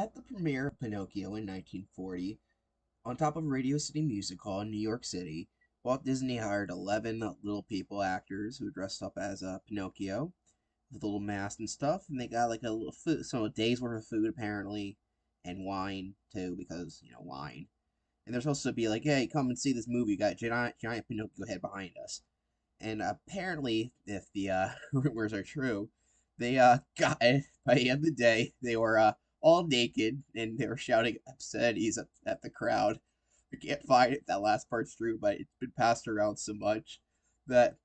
At the premiere of Pinocchio in 1940, on top of Radio City Music Hall in New York City, Walt Disney hired 11 little people actors who dressed up as Pinocchio with little masks and stuff, and they got like a little food, so a day's worth of food apparently, and wine too, because wine. And they're supposed to be like, hey, come and see this movie. You got giant Pinocchio head behind us. And apparently, if the rumors are true, they got by the end of the day. They were all naked and they were shouting obscenities at the crowd. I can't find if that last part's true, but it's been passed around so much that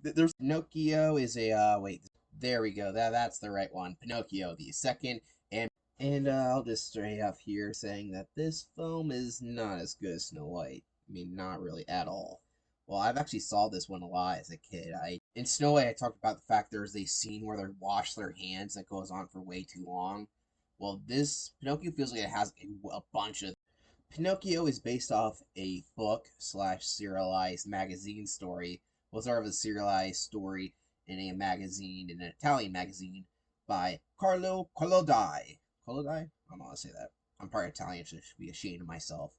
there's Pinocchio is a wait, there we go. That's the right one. Pinocchio, the second. And I'll just straight up here saying that this film is not as good as Snow White. I mean, not really at all. Well, I've actually saw this one a lot as a kid. I In Snow White, I talked about the fact there's a scene where they wash their hands that goes on for way too long. Well, this Pinocchio feels like it has a bunch of. Pinocchio is based off a book slash serialized magazine story. Was sort of a serialized story in a magazine, in an Italian magazine, by Carlo Collodi. Collodi? I don't know how to say that. I'm part Italian, so I should be ashamed of myself.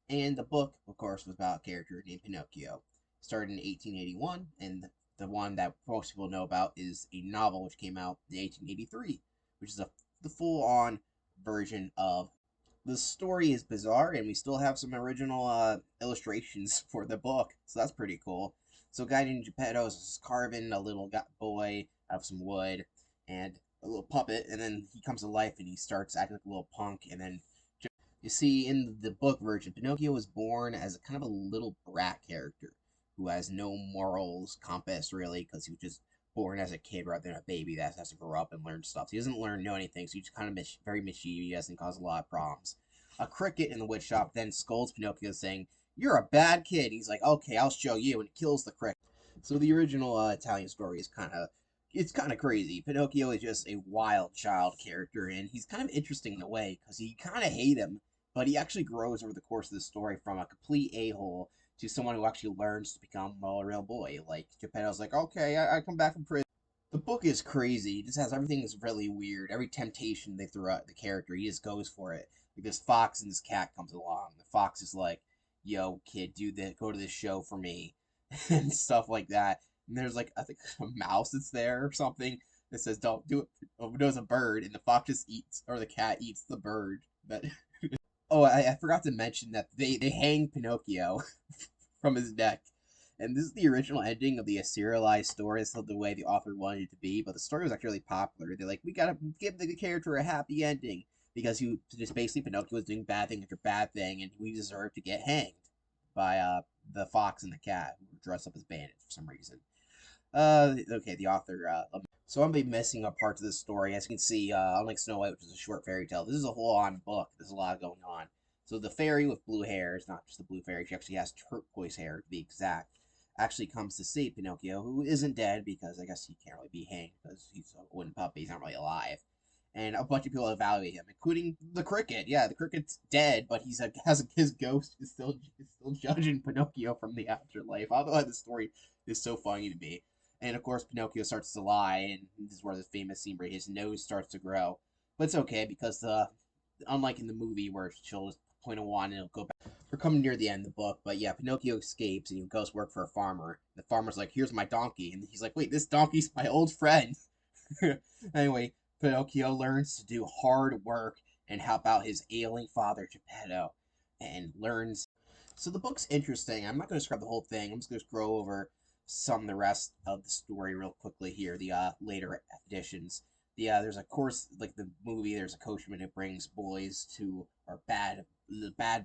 And the book, of course, was about a character named Pinocchio. Started in 1881, and the one that most people know about is a novel which came out in 1883, which is the full-on version of the story is bizarre, and we still have some original illustrations for the book, so that's pretty cool. So, a guy named Geppetto is carving a little boy out of some wood and a little puppet, and then he comes to life and he starts acting like a little punk, and then you see, in the book version, Pinocchio was born as a kind of a little brat character who has no morals compass really, because he was just born as a kid rather than a baby that has to grow up and learn stuff. So he doesn't know anything, so he's kind of very mischievous and causes a lot of problems. A cricket in the wood shop then scolds Pinocchio, saying, "You're a bad kid." He's like, "Okay, I'll show you," and kills the cricket. So the original Italian story is kind of crazy. Pinocchio is just a wild child character, and he's kind of interesting in a way because you kind of hate him, but he actually grows over the course of the story from a complete a-hole to someone who actually learns to become, well, a real boy. Like, Geppetto's like, okay, I come back from prison. The book is crazy. It just has everything is really weird. Every temptation they throw at the character, he just goes for it. Like, this fox and this cat comes along. The fox is like, yo, kid, do this, go to this show for me, and stuff like that. And there's like, I think a mouse that's there or something that says, don't do it. Oh, there's a bird, and the fox just eats, or the cat eats the bird. But oh, I forgot to mention that they hang Pinocchio from his neck. And this is the original ending of the serialized story. This is the way the author wanted it to be, but the story was actually really popular. They're like, we gotta give the character a happy ending because he just basically Pinocchio was doing bad thing after bad thing, and we deserve to get hanged by the fox and the cat who were dressed up as bandits for some reason. Okay, the author. So I'm gonna be missing a parts of this story. As you can see, unlike Snow White, which is a short fairy tale, this is a whole-on book. There's a lot going on. So the fairy with blue hair is not just the blue fairy. She actually has turquoise hair, to be exact. Actually comes to see Pinocchio, who isn't dead because I guess he can't really be hanged because he's a wooden puppy. He's not really alive. And a bunch of people evaluate him, including the cricket. Yeah, the cricket's dead, but his ghost is still judging Pinocchio from the afterlife. I don't know why this story is so funny to me. And of course, Pinocchio starts to lie, and this is where the famous scene where his nose starts to grow. But it's okay because unlike in the movie where she'll just point a wand and it'll go back. We're coming near the end of the book, but yeah, Pinocchio escapes and he goes work for a farmer. The farmer's like, "Here's my donkey," and he's like, "Wait, this donkey's my old friend." Anyway, Pinocchio learns to do hard work and help out his ailing father Geppetto, and learns. So the book's interesting. I'm not going to describe the whole thing. I'm just going to scroll over some of the rest of the story real quickly here. The later editions. There's a course like the movie. There's a coachman who brings boys to or bad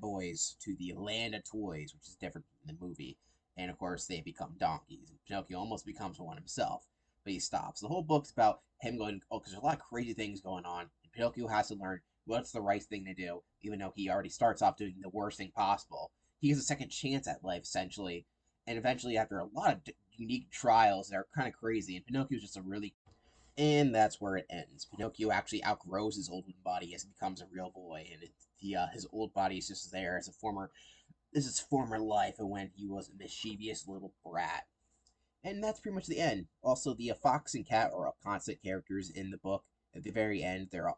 boys to the land of toys, which is different from the movie. And of course, they become donkeys. And Pinocchio almost becomes one himself, but he stops. The whole book's about him going, oh, because there's a lot of crazy things going on. And Pinocchio has to learn what's the right thing to do, even though he already starts off doing the worst thing possible. He gets a second chance at life, essentially. And eventually, after a lot of unique trials that are kind of crazy, and Pinocchio's just a really. And that's where it ends. Pinocchio actually outgrows his old body as he becomes a real boy, and his old body is just there as a former. This is former life and when he was a mischievous little brat. And that's pretty much the end. Also, the fox and cat are constant characters in the book. At the very end, they're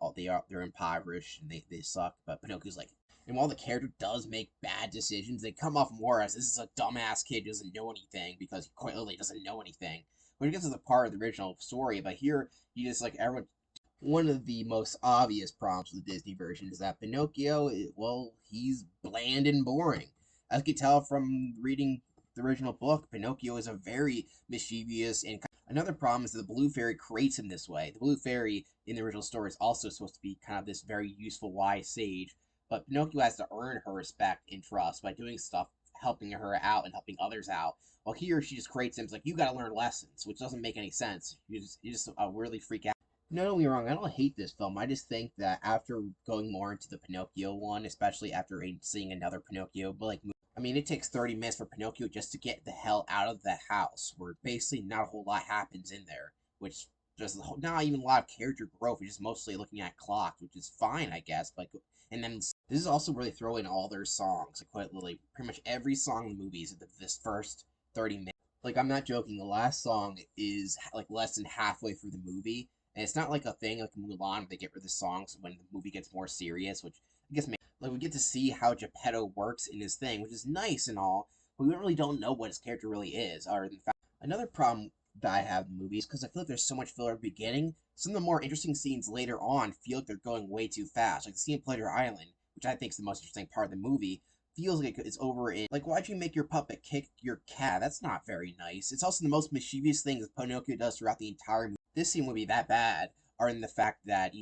impoverished and they suck. But Pinocchio's like, and while the character does make bad decisions, they come off more as this is a dumbass kid who doesn't know anything because he quite literally doesn't know anything. When it gets to the part of the original story, but here you just like everyone. One of the most obvious problems with the Disney version is that Pinocchio, well, he's bland and boring. As you can tell from reading the original book, Pinocchio is a very mischievous and another problem is that the Blue Fairy creates him this way. The Blue Fairy in the original story is also supposed to be kind of this very useful, wise sage, but Pinocchio has to earn her respect and trust by doing stuff, helping her out and helping others out. While here, she just creates him. It's like you got to learn lessons, which doesn't make any sense. You just really freak out. No, don't get me wrong. I don't hate this film. I just think that after going more into the Pinocchio one, especially after seeing another Pinocchio, but like, I mean, it takes 30 minutes for Pinocchio just to get the hell out of the house, where basically not a whole lot happens in there, which there's not even a lot of character growth. We're just mostly looking at clocks, which is fine, I guess. But and then this is also really throwing in all their songs. Like, quite literally, pretty much every song in the movie is this first 30 minutes. Like, I'm not joking. The last song is like less than halfway through the movie, and it's not like a thing like Mulan where they get rid of the songs when the movie gets more serious, which I guess like we get to see how Geppetto works in his thing, which is nice and all, but we really don't know what his character really is. Or in fact, another problem that I have in the movie is because I feel like there's so much filler at the beginning. Some of the more interesting scenes later on feel like they're going way too fast. Like the scene in Pleasure Island, which I think is the most interesting part of the movie, feels like it's over in like why'd you make your puppet kick your cat? That's not very nice. It's also the most mischievous thing that Pinocchio does throughout the entire movie. This scene would be that bad, or in the fact that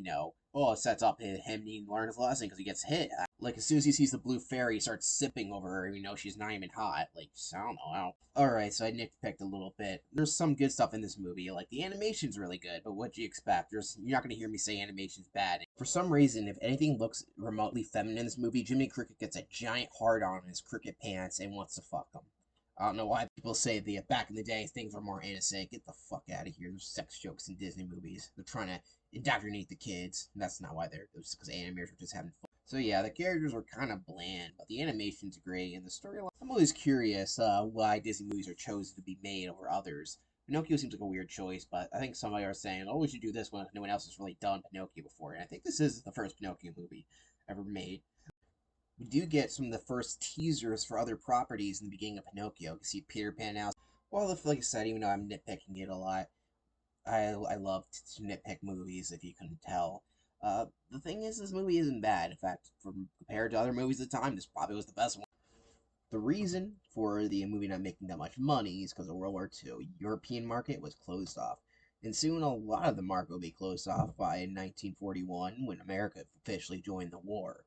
oh, it sets up him needing to learn his lesson because he gets hit. Like as soon as he sees the blue fairy, he starts sipping over her, even though she's not even hot. Like I don't know. All right, so I nitpicked a little bit. There's some good stuff in this movie. Like the animation's really good, but what do you expect? You're not gonna hear me say animation's bad. For some reason, if anything looks remotely feminine in this movie, Jimmy Cricket gets a giant hard on in his cricket pants and wants to fuck them. I don't know why people say that back in the day things were more innocent. Get the fuck out of here. There's sex jokes in Disney movies. They're trying to indoctrinate the kids. And that's not why they're. It's because animators were just having fun. So yeah, the characters are kind of bland, but the animation's great and the storyline. I'm always curious why Disney movies are chosen to be made over others. Pinocchio seems like a weird choice, but I think somebody are saying, "Oh, we should do this one if no one else has really done Pinocchio before." And I think this is the first Pinocchio movie ever made. We do get some of the first teasers for other properties in the beginning of Pinocchio. You can see Peter Pan now. Well, like I said, even though I'm nitpicking it a lot, I love to nitpick movies, if you couldn't tell. The thing is, this movie isn't bad. In fact, compared to other movies at the time, this probably was the best one. The reason for the movie not making that much money is because of World War II. European market was closed off. And soon a lot of the market will be closed off by 1941 when America officially joined the war.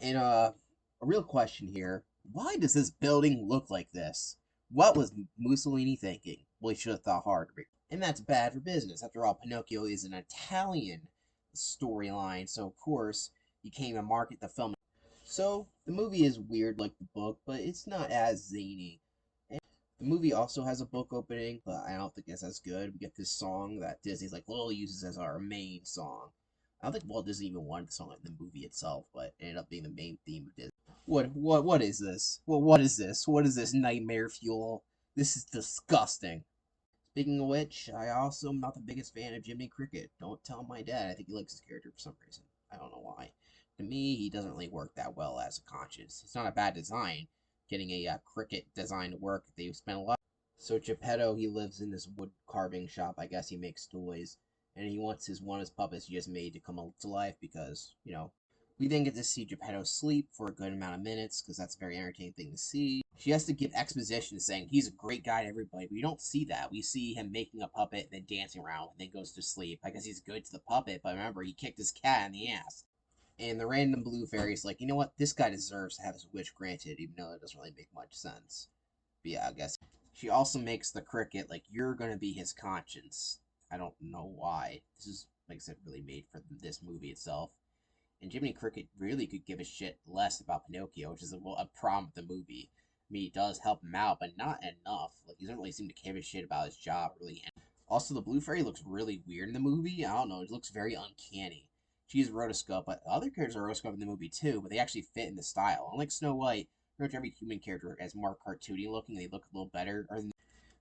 And a real question here: why does this building look like this? What was Mussolini thinking? Well, he should have thought harder. And that's bad for business. After all, Pinocchio is an Italian storyline, so of course you can't even market the film. So the movie is weird like the book, but it's not as zany. And the movie also has a book opening, but I don't think it's as good. We get this song that Disney's like, Lil uses as our main song. I don't think Walt Disney even wanted the song in the movie itself, but it ended up being the main theme of Disney. What is this? What is this? What is this nightmare fuel? This is disgusting. Speaking of which, I also am not the biggest fan of Jiminy Cricket. Don't tell my dad. I think he likes his character for some reason. I don't know why. To me, he doesn't really work that well as a conscience. It's not a bad design. Getting a cricket design to work, they spent a lot. So Geppetto, he lives in this wood carving shop. I guess he makes toys, and he wants one of his puppets he just made to come to life because we then get to see Geppetto sleep for a good amount of minutes because that's a very entertaining thing to see. She has to give exposition saying he's a great guy to everybody. We don't see that. We see him making a puppet, then dancing around, and then goes to sleep. I guess he's good to the puppet, but remember, he kicked his cat in the ass. And the random blue fairy's like, you know what? This guy deserves to have his wish granted, even though it doesn't really make much sense. But yeah, I guess. She also makes the cricket like, you're going to be his conscience. I don't know why. This is, like I said, really made for this movie itself. And Jiminy Cricket really could give a shit less about Pinocchio, which is a problem with the movie. I mean, he does help him out, but not enough. Like, he doesn't really seem to give a shit about his job, really. Also, the Blue Fairy looks really weird in the movie. I don't know, it looks very uncanny. She's rotoscope, but other characters are rotoscope in the movie too, but they actually fit in the style. Unlike Snow White, pretty much every human character is more cartoony looking, they look a little better.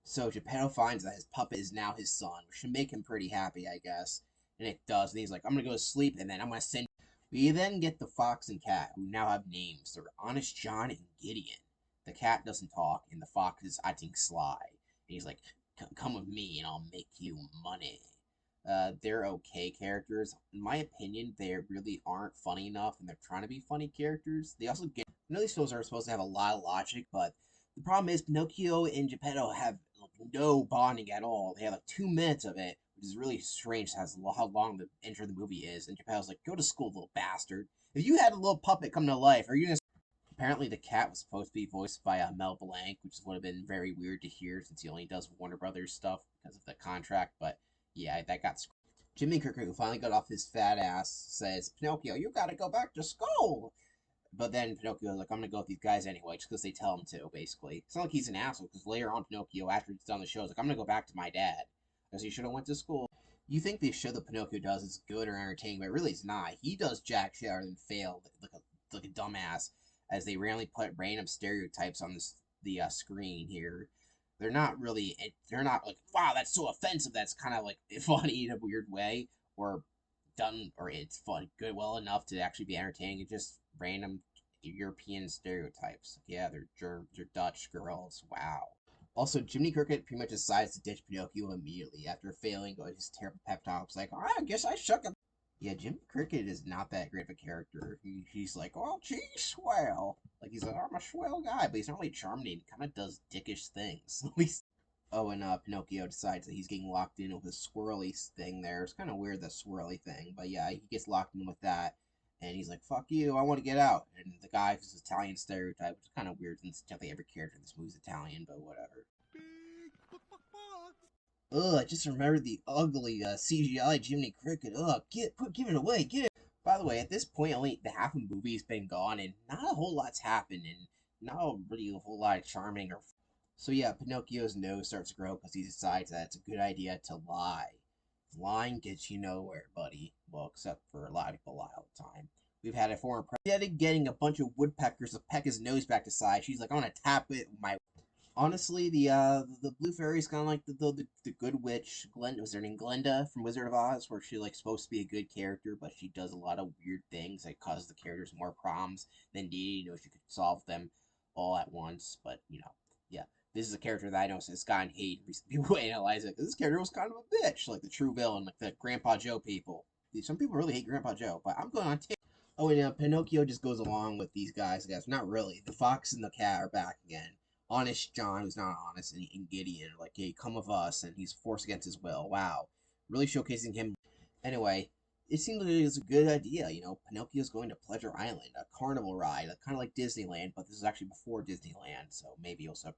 So Geppetto finds that his puppet is now his son, which should make him pretty happy, I guess. And it does. And he's like, I'm gonna go to sleep, and then I'm gonna send. We then get the fox and cat, who now have names. They're Honest John and Gideon. The cat doesn't talk, and the fox is acting sly. And he's like, Come with me, and I'll make you money." They're okay characters. In my opinion, they really aren't funny enough, and they're trying to be funny characters. They also get. I know these films are supposed to have a lot of logic, but the problem is Pinocchio and Geppetto have like, no bonding at all. They have like 2 minutes of it, which is really strange as how long the intro of the movie is. And Geppetto's like, "Go to school, little bastard. If you had a little puppet come to life, are you gonna?" Apparently, the cat was supposed to be voiced by Mel Blanc, which would have been very weird to hear since he only does Warner Brothers stuff because of the contract. But yeah, that got. Jimmy Cricket, who finally got off his fat ass, says, "Pinocchio, you gotta go back to school." But then Pinocchio's like, "I'm gonna go with these guys anyway, just because they tell him to." Basically, it's not like he's an asshole. Because later on, Pinocchio, after he's done the show, is like, "I'm gonna go back to my dad because he should have went to school." You think the show that Pinocchio does is good or entertaining, but really it's not. He does jack shit other than fail like a dumbass, as they randomly put random stereotypes on the screen here. They're not really. They're not like, "Wow, that's so offensive." That's kind of like funny in a weird way, or done, or it's fun, good, well enough to actually be entertaining. It's just random European stereotypes. Yeah, they're German, they're Dutch girls. Wow. Also, Jiminy Cricket pretty much decides to ditch Pinocchio immediately after failing his terrible pep talks. Like, I guess I shook him. Yeah, Jiminy Cricket is not that great of a character. He's like, "Oh, geez, swell." Like, he's like, "I'm a swell guy," but he's not really charming. He kind of does dickish things. At least. Oh, and Pinocchio decides that he's getting locked in with a swirly thing there. It's kind of weird, the swirly thing. But yeah, he gets locked in with that. And he's like, "Fuck you, I want to get out." And the guy who's Italian stereotype, which is kind of weird since technically every character in this movie is Italian, but whatever. Ugh, I just remembered the ugly CGI Jiminy Cricket. Ugh, give it away, get it. By the way, at this point, only the half of the movie's been gone, and not a whole lot's happened, and not really a whole lot of charming or. So yeah, Pinocchio's nose starts to grow because he decides that it's a good idea to lie. Lying gets you nowhere, buddy. Well, except for a lot of people lie all the time. We've had a former president getting a bunch of woodpeckers to peck his nose back to side. She's like, "I'm gonna tap it with my." Honestly, the blue fairy's kind of like the good witch. Was her name Glinda from Wizard of Oz, where she like supposed to be a good character, but she does a lot of weird things that cause the characters more problems than needed. She could solve them all at once. But yeah, this is a character that I know has gotten hate. People analyze it because this character was kind of a bitch, like the true villain, like the Grandpa Joe people. Some people really hate Grandpa Joe, but I'm going on. Oh, and Pinocchio just goes along with these guys. I guess not really. The fox and the cat are back again. Honest John, who's not honest, and Gideon are like, "Hey, come with us," and he's forced against his will. Wow, really showcasing him. Anyway, it seems like it's a good idea. Pinocchio's going to Pleasure Island, a carnival ride, kind of like Disneyland, but this is actually before Disneyland, so maybe also.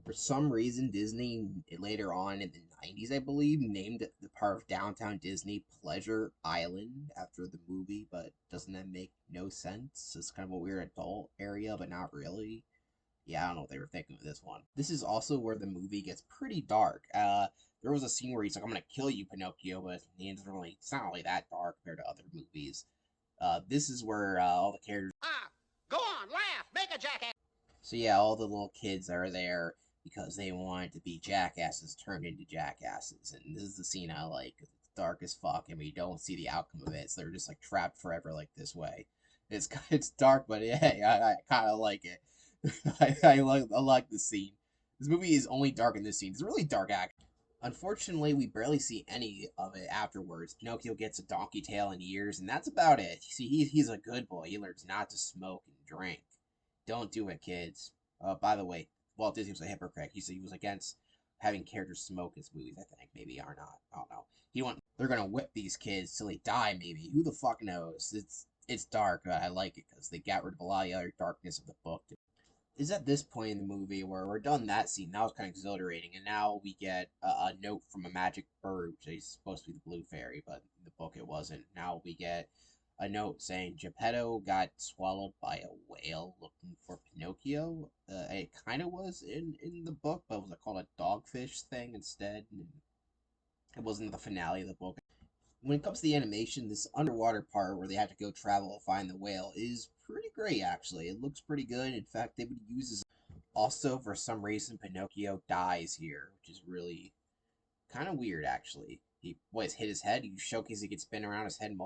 For some reason, Disney later on in the 90s, I believe, named the part of downtown Disney Pleasure Island after the movie, but doesn't that make no sense? It's kind of a weird adult area, but not really. Yeah, I don't know what they were thinking with this one. This is also where the movie gets pretty dark. There was a scene where he's like, "I'm gonna kill you, Pinocchio," but it's not really that dark compared to other movies. This is where all the characters. Go on, laugh, make a jackass. So yeah, all the little kids are there because they wanted to be jackasses turned into jackasses, and this is the scene I like. It's dark as fuck, and we don't see the outcome of it. So they're just like trapped forever, like this way. It's dark, but hey, I kind of like it. I like the scene. This movie is only dark in this scene. It's really dark act. Unfortunately, we barely see any of it afterwards. Pinocchio gets a donkey tail and ears, and that's about it. See, he's a good boy. He learns not to smoke and drink. Don't do it, kids. By the way, Walt Disney was a hypocrite. He said he was against having characters smoke in his movies, I think. Maybe, or not. I don't know. They're gonna whip these kids till they die, maybe. Who the fuck knows? It's dark, but I like it because they got rid of a lot of the other darkness of the book. Is at this point in the movie where we're done that scene. That was kind of exhilarating, and now we get a note from a magic bird, which is supposed to be the blue fairy, but in the book it wasn't. Now we get a note saying Geppetto got swallowed by a whale looking for Pinocchio. It kind of was in the book, but it was called a dogfish thing instead. And it wasn't the finale of the book. When it comes to the animation, this underwater part where they have to go travel to find the whale is pretty great, actually. It looks pretty good. In fact, they would use this. Also, for some reason, Pinocchio dies here, which is really kind of weird, actually. He always hit his head. You showcase he could spin around his head.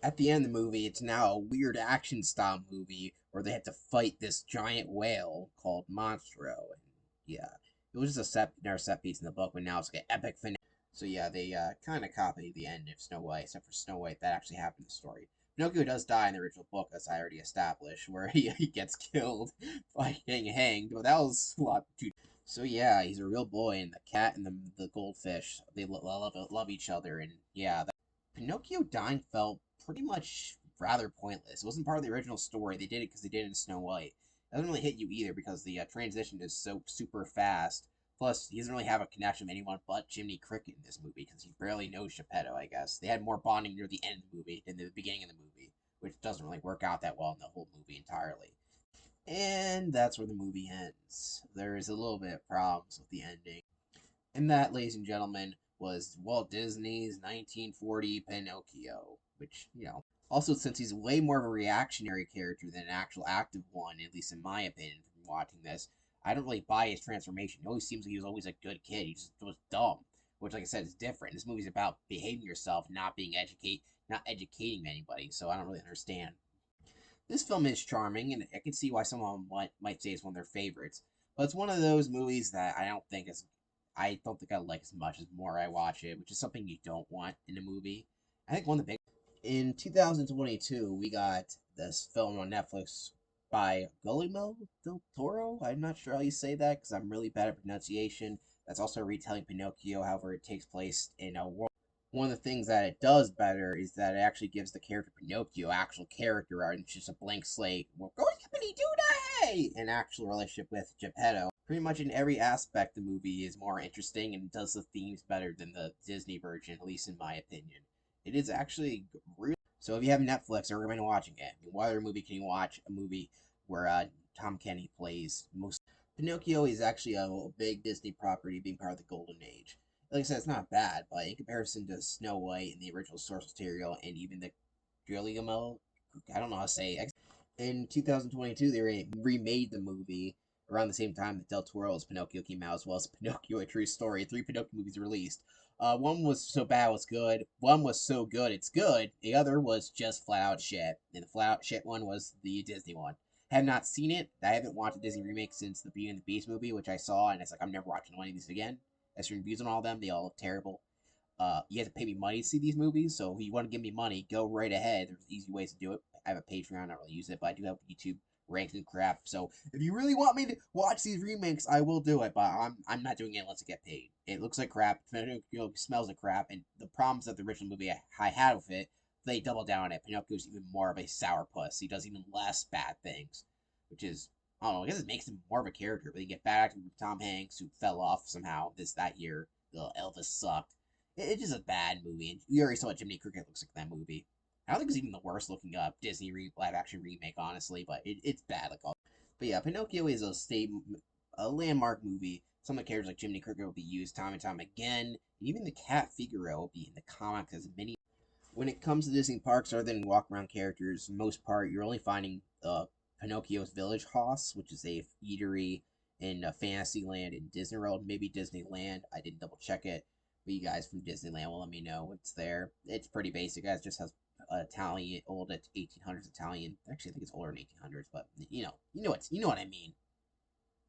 At the end of the movie, it's now a weird action style movie where they had to fight this giant whale called Monstro. And yeah, it was just another set piece in the book, but now it's like an epic finale. So yeah, they kind of copied the end of Snow White, except for Snow White that actually happened in the story. Pinocchio does die in the original book, as I already established, where he gets killed by getting hanged, but that was a lot too. So yeah, he's a real boy, and the cat and the goldfish they love each other, and yeah, Pinocchio dying felt pretty much rather pointless. It wasn't part of the original story. They did it because they did it in Snow White. It doesn't really hit you either because the transition is so super fast. Plus, he doesn't really have a connection with anyone but Jiminy Cricket in this movie because he barely knows Geppetto, I guess. They had more bonding near the end of the movie than the beginning of the movie, which doesn't really work out that well in the whole movie entirely. And that's where the movie ends. There is a little bit of problems with the ending. And that, ladies and gentlemen, was Walt Disney's 1940 Pinocchio, which, also since he's way more of a reactionary character than an actual active one, at least in my opinion from watching this, I don't really buy his transformation. It always seems like he was always a good kid. He just was dumb, which, like I said, is different. This movie's about behaving yourself, not educating anybody, so I don't really understand. This film is charming, and I can see why someone might say it's one of their favorites. But it's one of those movies that I don't think I like as much as the more I watch it, which is something you don't want in a movie. I think one of the big in 2022 we got this film on Netflix by Guillermo del Toro. I'm not sure how you say that because I'm really bad at pronunciation. That's also retelling Pinocchio. However, it takes place in a world. One of the things that it does better is that it actually gives the character Pinocchio actual character art and just a blank slate. Well, go yippity doo day! An actual relationship with Geppetto. Pretty much in every aspect, the movie is more interesting and does the themes better than the Disney version, at least in my opinion. It is actually really. So if you have Netflix, I recommend watching it. I mean, what other movie can you watch? A movie where Tom Kenny plays most. Pinocchio is actually a big Disney property, being part of the Golden Age. Like I said, it's not bad, but in comparison to Snow White and the original source material, and even the Guillermo, I don't know how to say it. In 2022, they remade the movie around the same time that Del Toro's Pinocchio came out, as well as Pinocchio: A True Story. Three Pinocchio movies released. One was so bad it's good. One was so good it's good. The other was just flat out shit. And the flat out shit one was the Disney one. Have not seen it. I haven't watched a Disney remake since the Beauty and the Beast movie, which I saw, and it's like I'm never watching one of these again. As for reviews on all of them, they all look terrible. You have to pay me money to see these movies, so if you want to give me money, go right ahead. There's easy ways to do it. I have a Patreon, I don't really use it, but I do have YouTube ranked and crap. So if you really want me to watch these remakes, I will do it, but I'm not doing it unless I get paid. It looks like crap, Pinocchio smells like crap, and the problems that the original movie I had with it, they double down on it. Pinocchio's even more of a sourpuss. He does even less bad things, which is I don't know. I guess it makes him more of a character. But you get bad acting from Tom Hanks, who fell off somehow that year. Elvis sucked. It's just a bad movie. And you already saw what Jiminy Cricket looks like in that movie. I don't think it's even the worst looking Disney live action remake, honestly, but it's bad like all. But yeah, Pinocchio is a landmark movie. Some of the characters like Jiminy Cricket will be used time and time again. And even the cat Figaro will be in the comics as many. When it comes to Disney parks, other than walk around characters, most part you're only finding Pinocchio's Village House, which is a eatery in Fantasyland and Disney World, maybe Disneyland. I didn't double check it, but you guys from Disneyland will let me know what's there. It's pretty basic, guys. Just has Italian, old 1800s Italian. Actually, I think it's older than 1800s, but you know what I mean.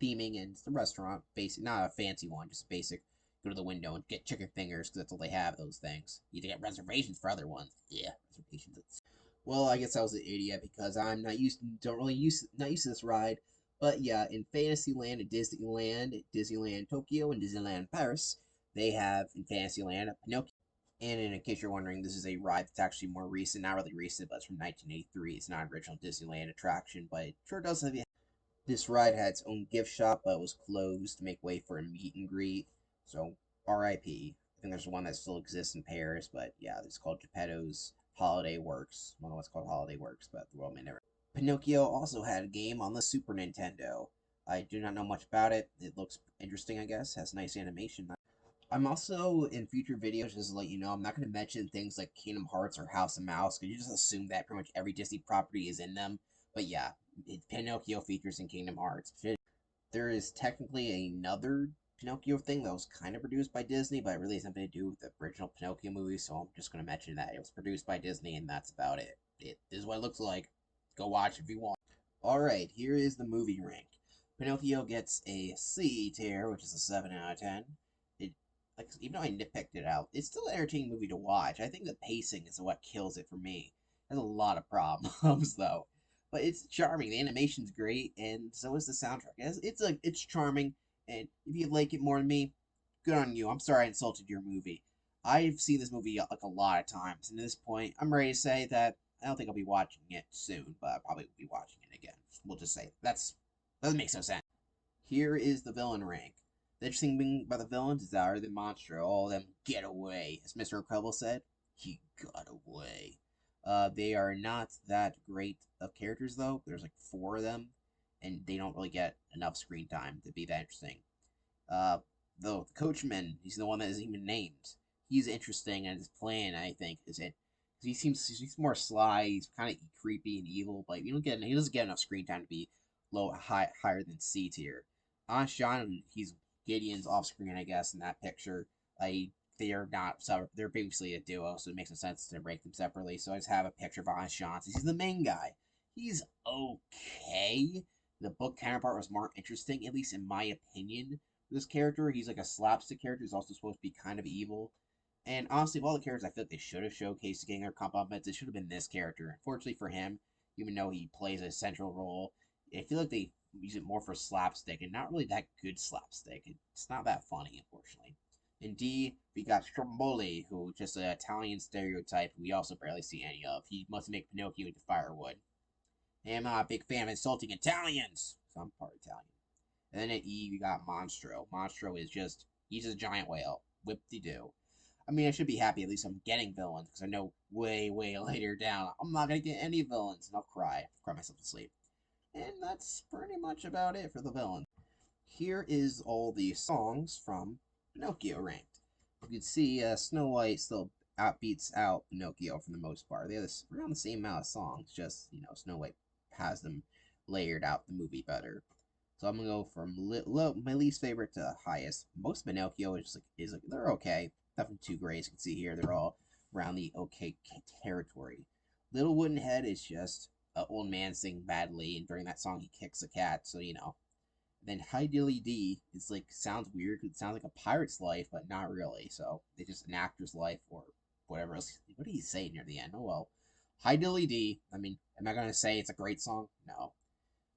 Theming and it's a restaurant, basic, not a fancy one, just basic. Go to the window and get chicken fingers because that's all they have. Those things. You have to get reservations for other ones. Yeah, reservations. Well, I guess I was an idiot because I'm not used to this ride. But yeah, in Fantasyland and Disneyland Tokyo and Disneyland Paris, they have in Fantasyland a Pinocchio. And in case you're wondering, this is a ride that's actually more recent, not really recent, but it's from 1983. It's not an original Disneyland attraction, but it sure does have. This ride had its own gift shop, but was closed to make way for a meet and greet. So R.I.P. I think there's one that still exists in Paris, but yeah, it's called Geppetto's Holiday Works. I don't know what's called Holiday Works, but the world may never. Pinocchio also had a game on the Super Nintendo. I do not know much about it. It looks interesting, I guess. Has nice animation. I'm also in future videos, just to let you know, I'm not going to mention things like Kingdom Hearts or House of Mouse because you just assume that pretty much every Disney property is in them. But yeah, Pinocchio features in Kingdom Hearts. There is technically another Pinocchio thing that was kind of produced by Disney, but it really has nothing to do with the original Pinocchio movie, so I'm just going to mention that. It was produced by Disney, and that's about it. It is what it looks like. Go watch if you want. Alright, here is the movie rank. Pinocchio gets a C tier, which is a 7 out of 10. It, like, even though I nitpicked it out, it's still an entertaining movie to watch. I think the pacing is what kills it for me. There's a lot of problems, though. But it's charming. The animation's great, and so is the soundtrack. It's charming, and if you like it more than me, good on you. I'm sorry I insulted your movie. I've seen this movie like a lot of times, and at this point, I'm ready to say that I don't think I'll be watching it soon, but I probably will be watching it again. We'll just say that makes no sense. Here is the villain rank. The interesting thing about the villains is that other than Monstro, all of them get away. As Mr. Incredible said, he got away. They are not that great of characters though. There's like four of them, and they don't really get enough screen time to be that interesting. Uh, though the coachman, he's the one that isn't even named. He's interesting, and his plan, I think, is it. He's more sly. He's kind of creepy and evil, but he doesn't get enough screen time to be higher than C tier. Anshan, he's Gideon's off screen, I guess, in that picture. They are not they're basically a duo, so it makes no sense to rank them separately. So I just have a picture of Anshan. He's the main guy. He's okay. The book counterpart was more interesting, at least in my opinion. This character, he's like a slapstick character. He's also supposed to be kind of evil. And honestly, of all the characters I feel like they should have showcased getting their comeuppance, it should have been this character. Unfortunately for him, even though he plays a central role, I feel like they use it more for slapstick and not really that good slapstick. It's not that funny, unfortunately. In D, we got Stromboli, who just an Italian stereotype we also barely see any of. He must make Pinocchio into firewood. I'm not a big fan of insulting Italians, so I'm part Italian. And then at E, we got Monstro. Monstro is he's a giant whale. Whip-de-doo. I mean, I should be happy at least I'm getting villains, because I know way, way later down, I'm not going to get any villains, and I'll cry myself to sleep. And that's pretty much about it for the villains. Here is all the songs from Pinocchio ranked. You can see Snow White still outbeats out Pinocchio for the most part. They have around the same amount of songs, just, Snow White has them layered out the movie better. So I'm gonna go from my least favorite to highest. Most Pinocchio is they're okay, nothing too great. As you can see here, they're all around the okay territory. Little Wooden Head is just an old man singing badly, and during that song he kicks a cat. So Then High Dilly D is sounds weird. It sounds like a pirate's life, but not really. So it's just an actor's life or whatever else. What did he say near the end? Oh well. High Dilly D. I mean, am I gonna say it's a great song? No.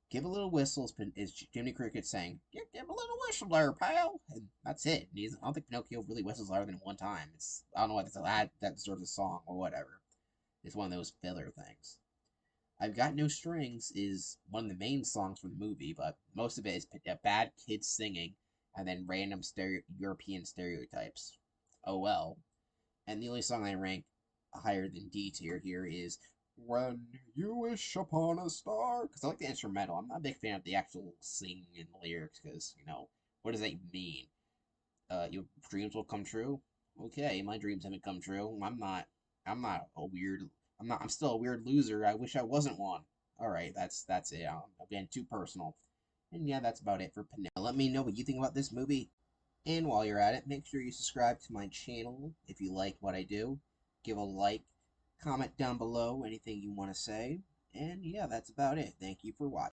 Give a little whistle is Jiminy Cricket saying, give a little whistle there, pal. And that's it. I don't think Pinocchio really whistles louder than one time. I don't know if it's that deserves a song or whatever. It's one of those filler things. I've Got No Strings is one of the main songs from the movie, but most of it is bad kids singing and then random European stereotypes. Oh well. And the only song I rank higher than D tier here is When You Wish Upon a Star, because I like the instrumental. I'm not a big fan of the actual singing and lyrics, because, what does that mean? Your dreams will come true? Okay, my dreams haven't come true. I'm not a weird, I'm still a weird loser. I wish I wasn't one. Alright, that's it. I'm getting too personal. And yeah, that's about it for Pinocchio. Let me know what you think about this movie. And while you're at it, make sure you subscribe to my channel if you like what I do. Give a like, comment down below anything you want to say. And yeah, that's about it. Thank you for watching.